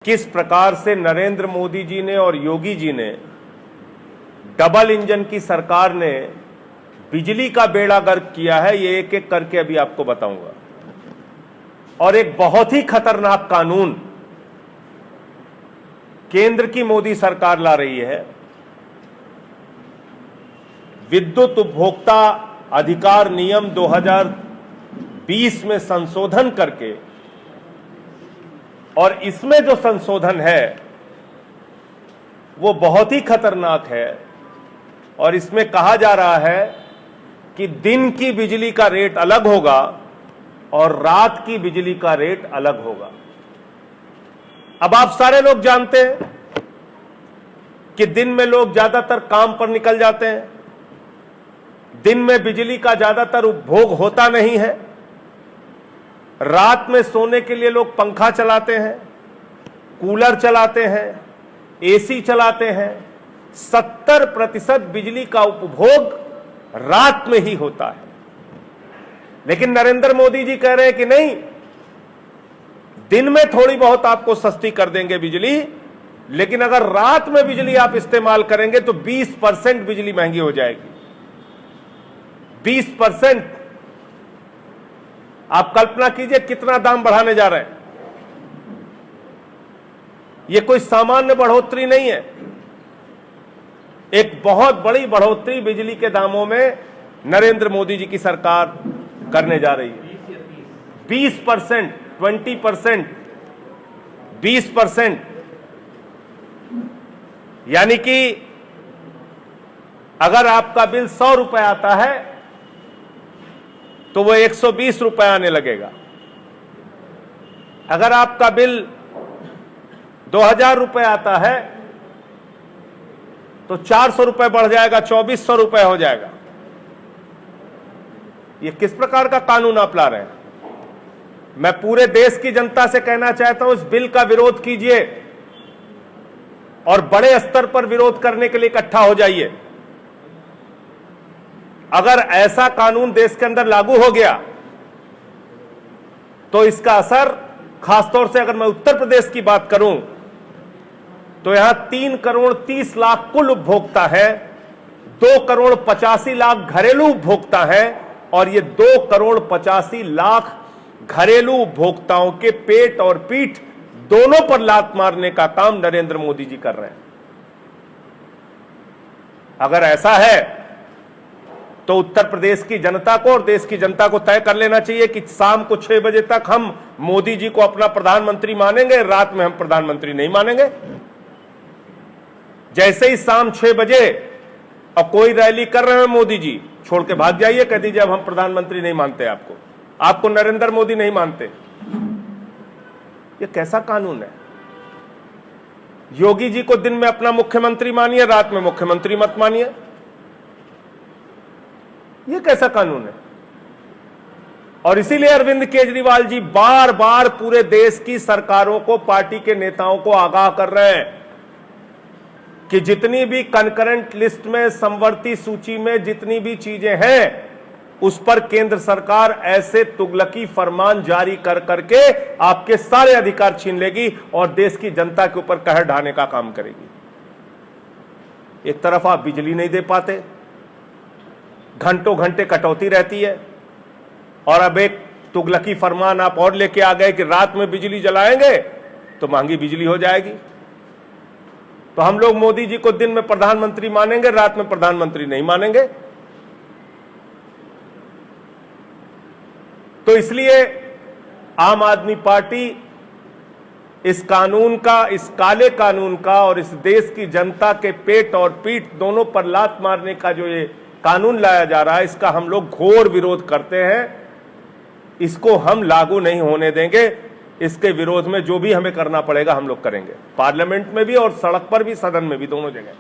किस प्रकार से नरेंद्र मोदी जी ने और योगी जी ने डबल इंजन की सरकार ने बिजली का बेड़ा गर्क किया है, ये एक एक करके अभी आपको बताऊंगा। और एक बहुत ही खतरनाक कानून केंद्र की मोदी सरकार ला रही है। विद्युत उपभोक्ता अधिकार नियम 2020 में संशोधन करके, और इसमें जो संशोधन है वो बहुत ही खतरनाक है। और इसमें कहा जा रहा है कि दिन की बिजली का रेट अलग होगा और रात की बिजली का रेट अलग होगा। अब आप सारे लोग जानते हैं कि दिन में लोग ज्यादातर काम पर निकल जाते हैं, दिन में बिजली का ज्यादातर उपभोग होता नहीं है, रात में सोने के लिए लोग पंखा चलाते हैं, कूलर चलाते हैं, एसी चलाते हैं। 70% बिजली का उपभोग रात में ही होता है। लेकिन नरेंद्र मोदी जी कह रहे हैं कि नहीं, दिन में थोड़ी बहुत आपको सस्ती कर देंगे बिजली, लेकिन अगर रात में बिजली आप इस्तेमाल करेंगे तो 20% बिजली महंगी हो जाएगी। 20%। आप कल्पना कीजिए कितना दाम बढ़ाने जा रहे हैं। यह कोई सामान्य बढ़ोतरी नहीं है, एक बहुत बड़ी बढ़ोतरी बिजली के दामों में नरेंद्र मोदी जी की सरकार करने जा रही है। 20%, 20%, 20%। यानी कि अगर आपका बिल 100 रुपए आता है तो वो 120 रुपए आने लगेगा। अगर आपका बिल 2000 रुपए आता है तो 400 रुपए बढ़ जाएगा, 2400 रुपए हो जाएगा। ये किस प्रकार का कानून आप ला रहे हैं? मैं पूरे देश की जनता से कहना चाहता हूं, इस बिल का विरोध कीजिए और बड़े स्तर पर विरोध करने के लिए इकट्ठा हो जाइए। अगर ऐसा कानून देश के अंदर लागू हो गया तो इसका असर, खासतौर से अगर मैं उत्तर प्रदेश की बात करूं तो यहां 3 करोड़ 30 लाख कुल उपभोक्ता है, 2 करोड़ 85 लाख घरेलू उपभोक्ता है, और ये 2 करोड़ 85 लाख घरेलू उपभोक्ताओं के पेट और पीठ दोनों पर लात मारने का काम नरेंद्र मोदी जी कर रहे हैं। अगर ऐसा है तो उत्तर प्रदेश की जनता को और देश की जनता को तय कर लेना चाहिए कि शाम को 6 बजे तक हम मोदी जी को अपना प्रधानमंत्री मानेंगे, रात में हम प्रधानमंत्री नहीं मानेंगे। जैसे ही शाम 6 बजे और कोई रैली कर रहे हैं मोदी जी, छोड़ के भाग जाइए, कह दीजिए अब हम प्रधानमंत्री नहीं मानते, आपको नरेंद्र मोदी नहीं मानते। ये कैसा कानून है? योगी जी को दिन में अपना मुख्यमंत्री मानिए, रात में मुख्यमंत्री मत मानिए। ये कैसा कानून है? और इसीलिए अरविंद केजरीवाल जी बार बार पूरे देश की सरकारों को, पार्टी के नेताओं को आगाह कर रहे हैं कि जितनी भी कंकरेंट लिस्ट में, समवर्ती सूची में जितनी भी चीजें हैं, उस पर केंद्र सरकार ऐसे तुगलकी फरमान जारी कर करके आपके सारे अधिकार छीन लेगी और देश की जनता के ऊपर कहर ढाने का काम करेगी। एक तरफ आप बिजली नहीं दे पाते, घंटों घंटे कटौती रहती है, और अब एक तुगलकी फरमान आप और लेके आ गए कि रात में बिजली जलाएंगे तो महंगी बिजली हो जाएगी। तो हम लोग मोदी जी को दिन में प्रधानमंत्री मानेंगे, रात में प्रधानमंत्री नहीं मानेंगे। तो इसलिए आम आदमी पार्टी इस कानून का, इस काले कानून का, और इस देश की जनता के पेट और पीठ दोनों पर लात मारने का जो ये कानून लाया जा रहा है, इसका हम लोग घोर विरोध करते हैं। इसको हम लागू नहीं होने देंगे। इसके विरोध में जो भी हमें करना पड़ेगा हम लोग करेंगे, पार्लियामेंट में भी और सड़क पर भी, सदन में भी, दोनों जगह।